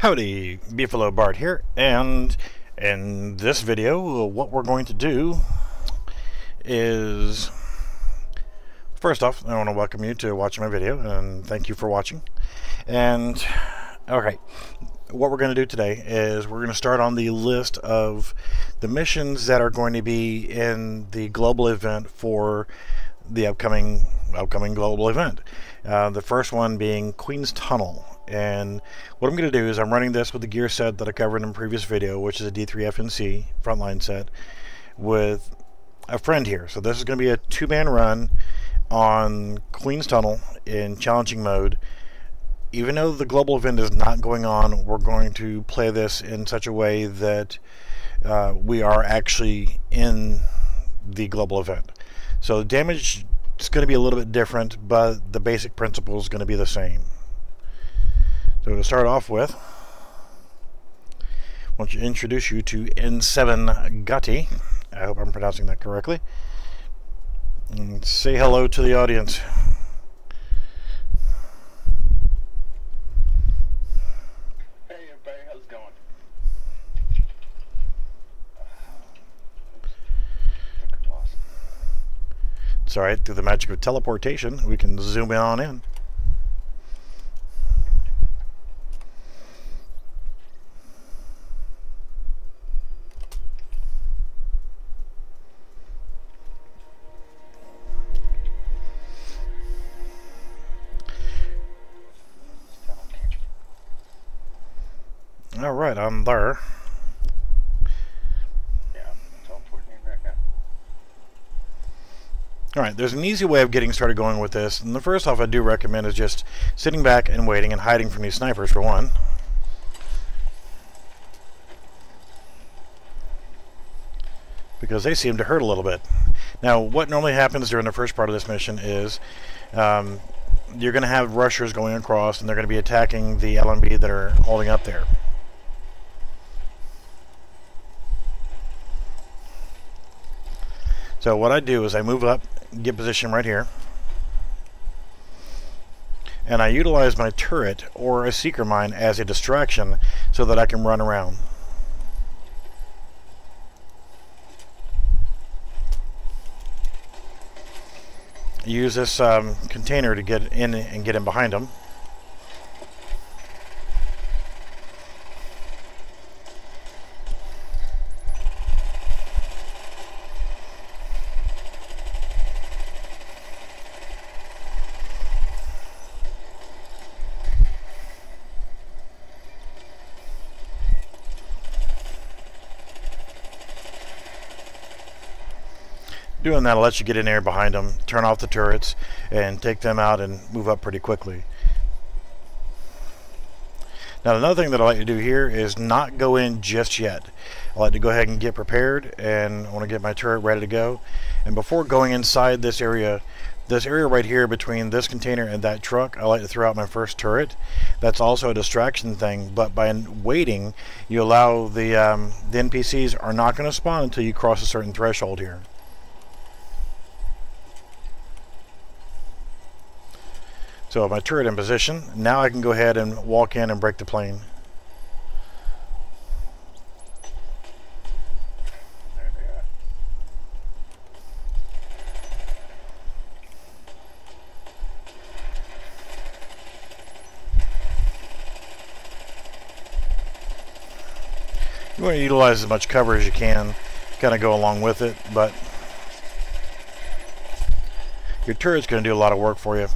Howdy, Beefalo Bart here, and in this video what we're going to do is, first off, I want to welcome you to watching my video and thank you for watching. And okay, what we're going to do today is we're going to start on the list of the missions that are going to be in the global event for the upcoming global event. The first one being Queen's Tunnel. And what I'm going to do is I'm running this with the gear set that I covered in a previous video, which is a D3 FNC frontline set with a friend here. So this is going to be a two-man run on Queen's Tunnel in challenging mode. Even though the global event is not going on, we're going to play this in such a way that we are actually in the global event. So the damage is going to be a little bit different, but the basic principle is going to be the same. So to start off with, I want to introduce you to N7 Gatti. I hope I'm pronouncing that correctly. And say hello to the audience. Hey everybody, how's it going? It's alright, through the magic of teleportation, we can zoom in on in. Alright, I'm there. Yeah, teleporting right now. Alright, there's an easy way of getting started going with this, and the first off I do recommend is just sitting back and waiting and hiding from these snipers for one. Because they seem to hurt a little bit. Now, what normally happens during the first part of this mission is you're going to have rushers going across and they're going to be attacking the LMB that are holding up there. So what I do is I move up, get position right here, and I utilize my turret or a seeker mine as a distraction so that I can run around. Use this container to get in and get in behind them. Doing that will let you get in there behind them, turn off the turrets, and take them out and move up pretty quickly. Now another thing that I like to do here is not go in just yet. I like to go ahead and get prepared, and I want to get my turret ready to go. And before going inside this area right here between this container and that truck, I like to throw out my first turret. That's also a distraction thing, but by waiting, you allow the NPCs are not going to spawn until you cross a certain threshold here. So my turret in position, now I can go ahead and walk in and break the plane. There they are. You want to utilize as much cover as you can, kind of go along with it, but your turret's going to do a lot of work for you.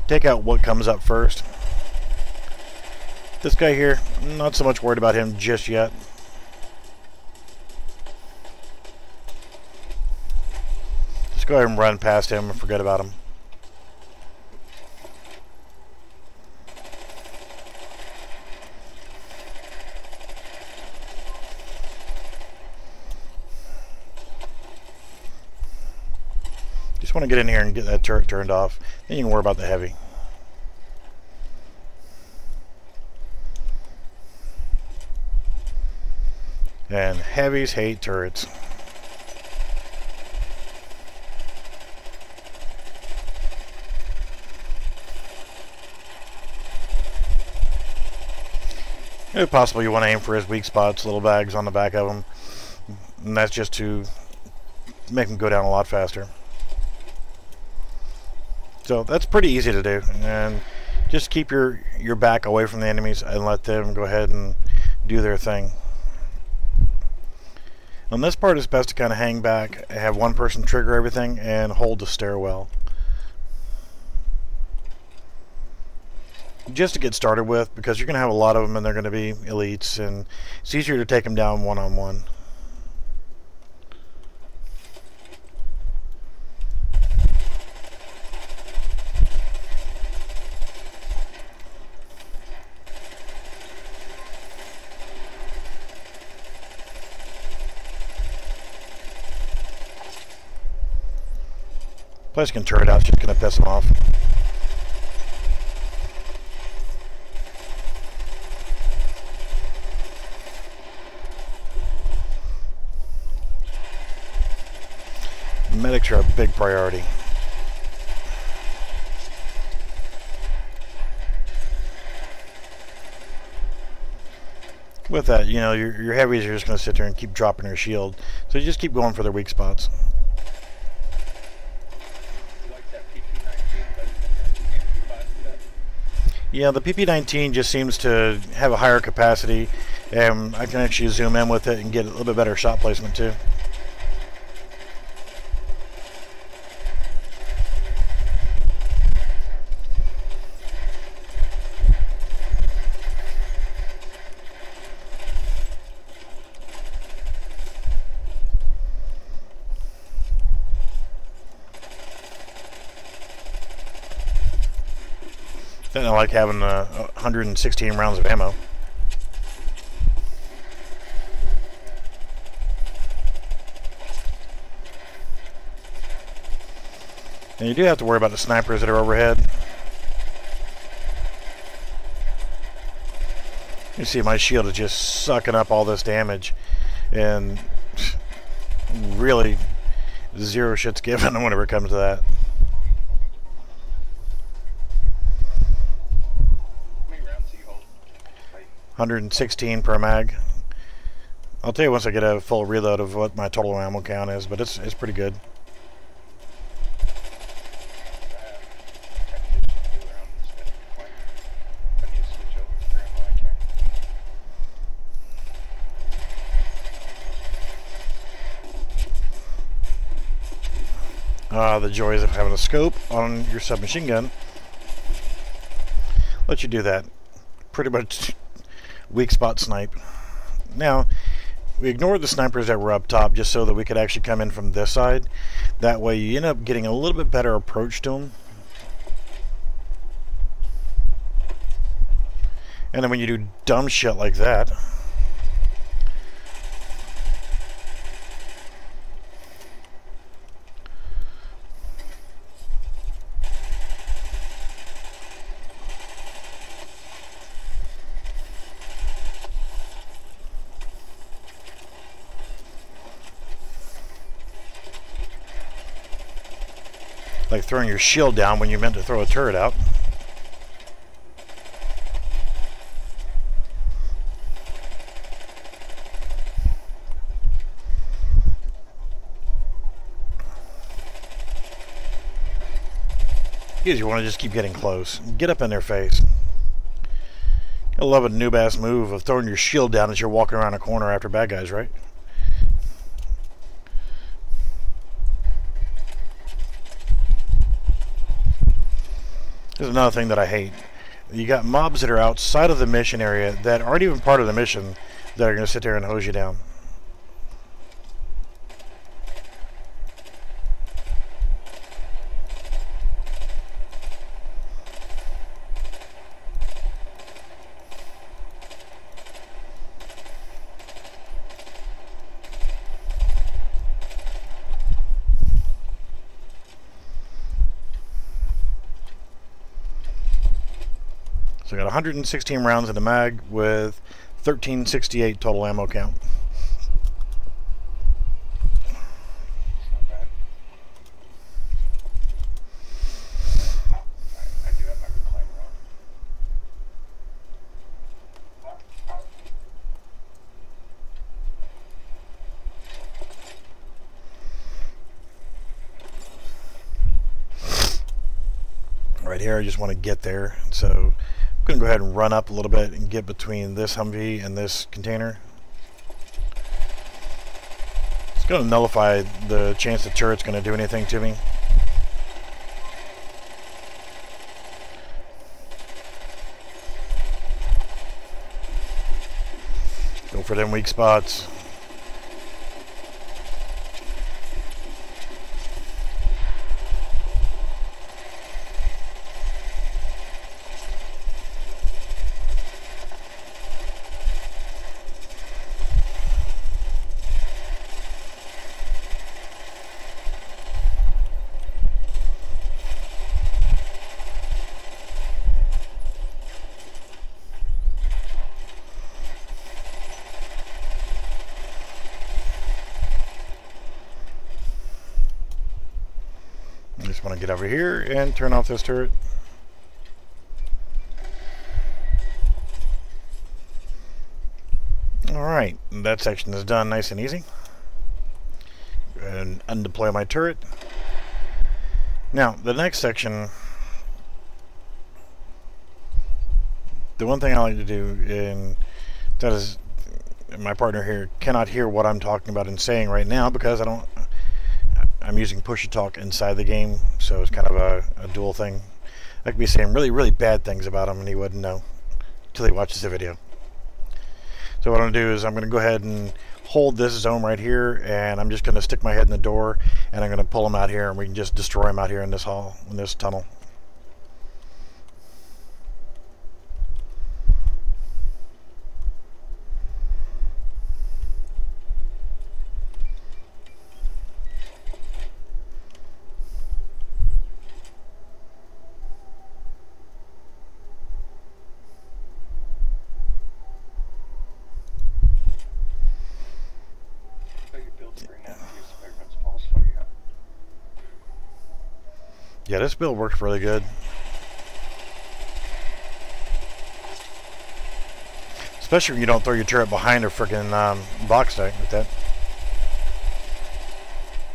Take out what comes up first. This guy here, not so much worried about him just yet. Just go ahead and run past him and forget about him. Just want to get in here and get that turret turned off. Then you can worry about the heavy. And heavies hate turrets. If possible, you want to aim for his weak spots, little bags on the back of him, and that's just to make him go down a lot faster. So that's pretty easy to do, and just keep your back away from the enemies and let them go ahead and do their thing. On this part, it's best to kind of hang back, have one person trigger everything, and hold the stairwell. Just to get started with, because you're going to have a lot of them and they're going to be elites, and it's easier to take them down one-on-one. Plus you can turn it out, it's just going to piss them off. Medics are a big priority. With that, you know, your heavies are just going to sit there and keep dropping their shield. So you just keep going for their weak spots. Yeah, the PP-19 just seems to have a higher capacity, and I can actually zoom in with it and get a little bit better shot placement too. I like having 116 rounds of ammo. And you do have to worry about the snipers that are overhead. You see my shield is just sucking up all this damage, and really zero shit's given whenever it comes to that. 116 per mag. I'll tell you once I get a full reload of what my total ammo count is, but it's pretty good. The joys of having a scope on your submachine gun let you do that. Pretty much weak spot snipe. Now, we ignored the snipers that were up top just so that we could actually come in from this side. That way you end up getting a little bit better approach to them. And then when you do dumb shit like that, like throwing your shield down when you meant to throw a turret out. Because you want to just keep getting close. Get up in their face. I love a noob-ass move of throwing your shield down as you're walking around a corner after bad guys, right? There's another thing that I hate. You got mobs that are outside of the mission area that aren't even part of the mission that are going to sit there and hose you down. So I got 116 rounds in the mag with 1368 total ammo count. I do have my reclaimer on. right here. I just want to get there. So I'm going to go ahead and run up a little bit and get between this Humvee and this container. It's going to nullify the chance the turret's going to do anything to me. Go for them weak spots. I just want to get over here and turn off this turret. Alright, that section is done nice and easy. Go ahead and undeploy my turret. Now, the next section, the one thing I like to do, and that is my partner here cannot hear what I'm talking about and saying right now because I'm using push-to-talk inside the game, so it's kind of a dual thing. I could be saying really, really bad things about him and he wouldn't know until he watches the video. So what I'm going to do is I'm going to go ahead and hold this zone right here, and I'm just going to stick my head in the door, and I'm going to pull him out here, and we can just destroy him out here in this hall, in this tunnel. Yeah, this build works really good. Especially when you don't throw your turret behind a freaking box tank like that.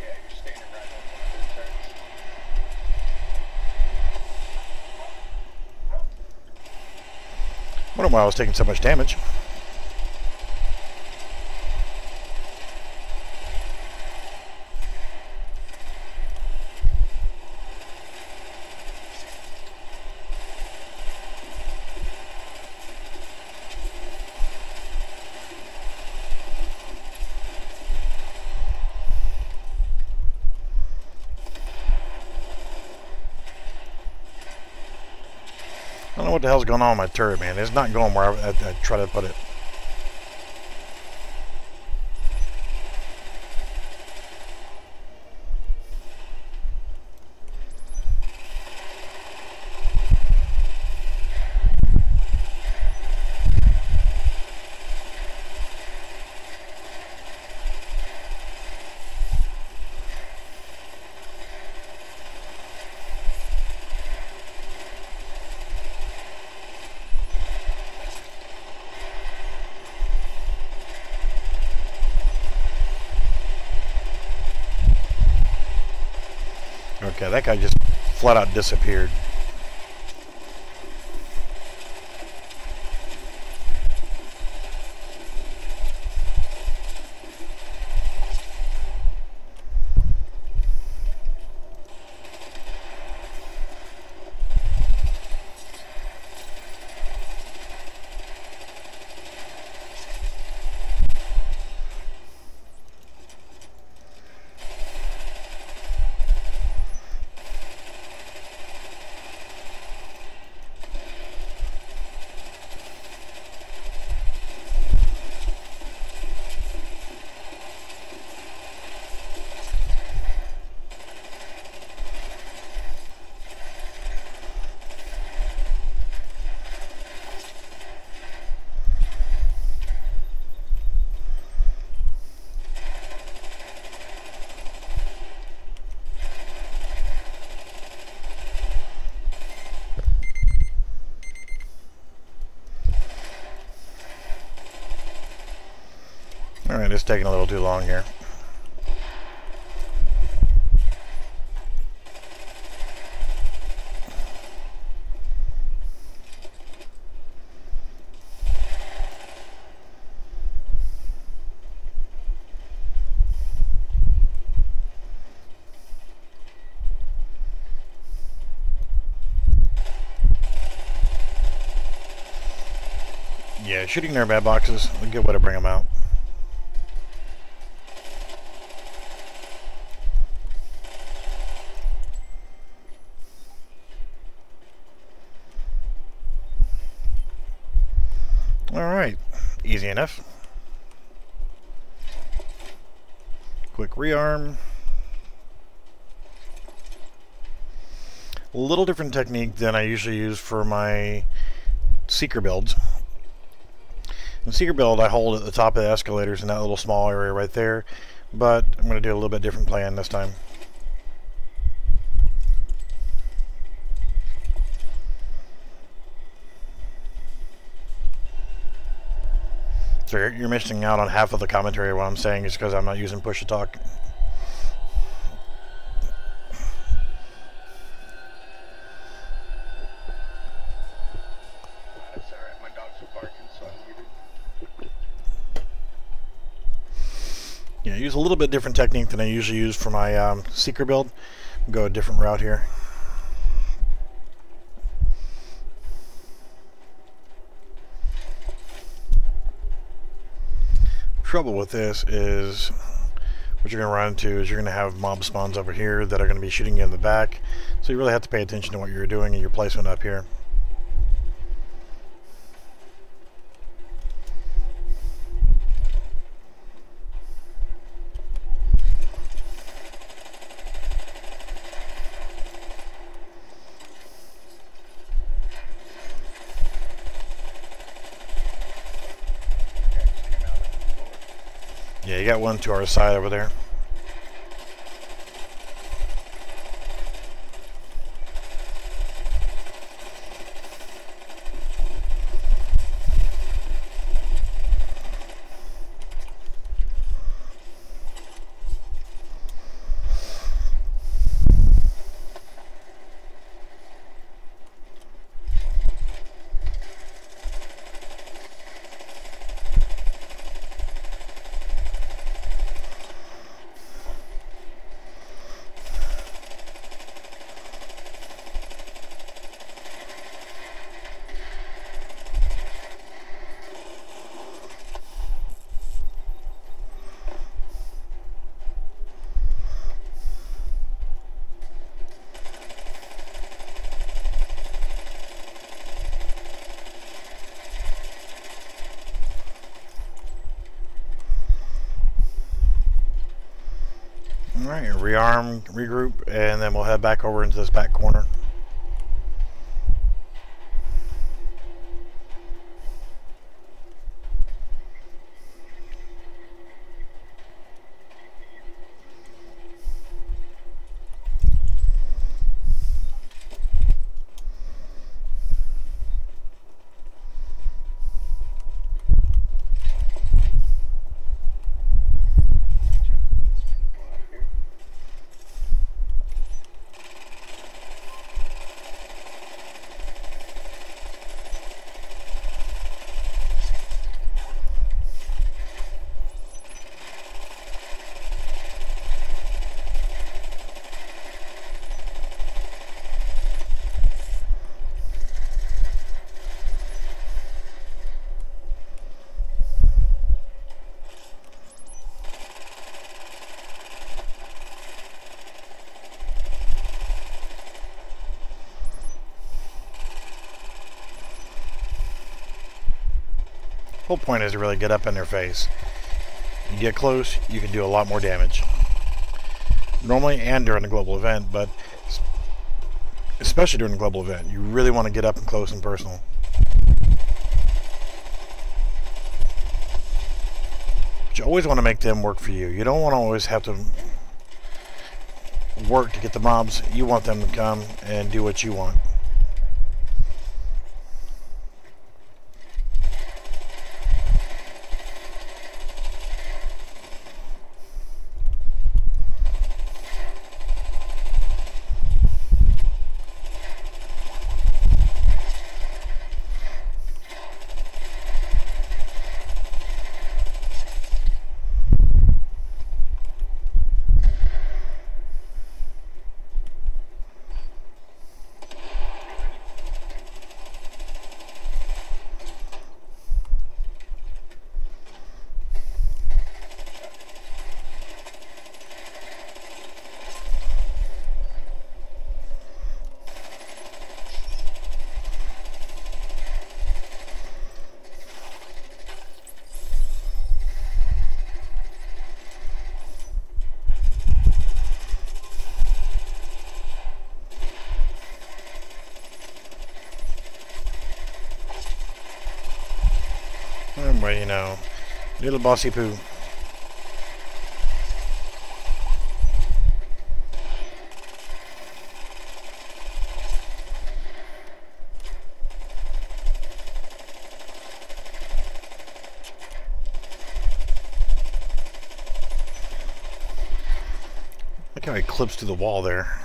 Yeah, you're standing right on one of those turrets. Wonder why I was taking so much damage. I don't know what the hell's going on with my turret, man. It's not going where I try to put it. Okay, that guy just flat out disappeared. Alright, it's taking a little too long here. Yeah, shooting their bad boxes, a good way to bring them out. Alright, easy enough. Quick rearm. A little different technique than I usually use for my seeker builds. In seeker build, I hold at the top of the escalators in that little small area right there, but I'm going to do a little bit different plan this time. So you're missing out on half of the commentary of what I'm saying just because I'm not using push to talk. That's alright, my dogs are barking, so I'm muted. Yeah, use a little bit different technique than I usually use for my seeker build. Go a different route here. Trouble with this is what you're going to run into is you're going to have mob spawns over here that are going to be shooting you in the back, so you really have to pay attention to what you're doing and your placement up here. Yeah, you got one to our side over there. Alright, rearm, regroup, and then we'll head back over into this back corner. Whole point is to really get up in their face. You get close, you can do a lot more damage. Normally and during a global event, but especially during a global event, you really want to get up and close and personal. But you always want to make them work for you. You don't want to always have to work to get the mobs. You want them to come and do what you want. you know, little bossy poo. Look how he clips to the wall there.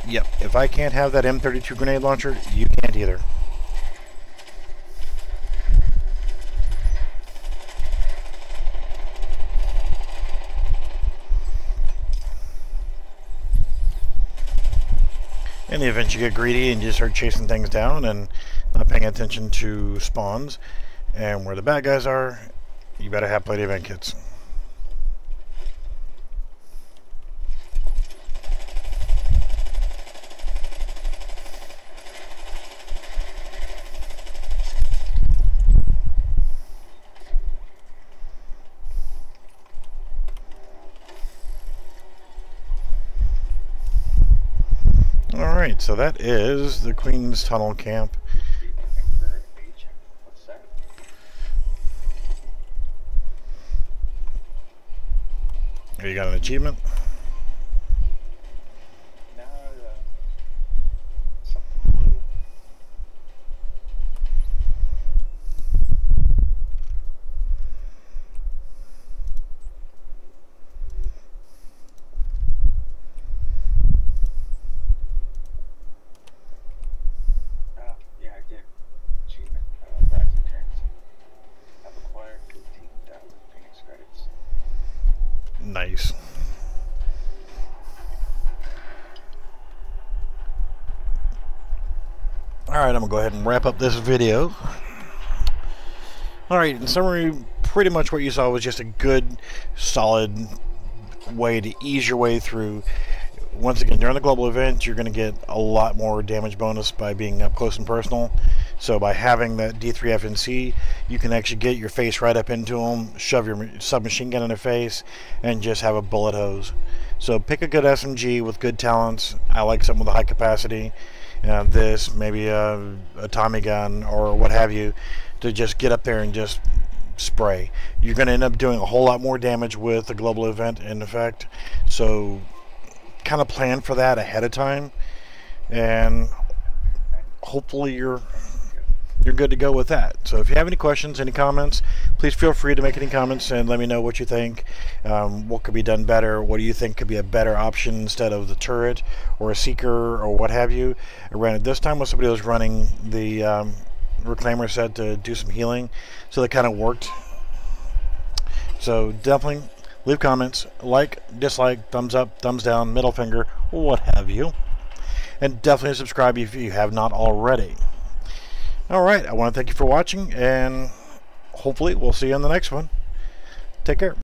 Yep, if I can't have that M32 grenade launcher, you can't either. In the event you get greedy and you start chasing things down and not paying attention to spawns and where the bad guys are, you better have plenty of event kits. Alright, so that is the Queen's Tunnel camp. You got an achievement? Nice. Alright, I'm going to go ahead and wrap up this video. Alright, in summary, pretty much what you saw was just a good, solid way to ease your way through. Once again, during the global event, you're going to get a lot more damage bonus by being up close and personal. So by having that D3 FNC, you can actually get your face right up into them, shove your submachine gun in their face, and just have a bullet hose. So pick a good SMG with good talents. I like something with a high capacity. This, maybe a Tommy gun or what have you, to just get up there and just spray. You're going to end up doing a whole lot more damage with the global event in effect. So kind of plan for that ahead of time, and hopefully you're good to go with that. So if you have any questions, any comments, please feel free to make any comments and let me know what you think. What could be done better? What do you think could be a better option instead of the turret or a seeker or what have you? I ran it this time with somebody who was running the reclaimer set to do some healing, so that kind of worked. So definitely leave comments, like, dislike, thumbs up, thumbs down, middle finger, what have you. And definitely subscribe if you have not already. Alright, I want to thank you for watching, and hopefully we'll see you on the next one. Take care.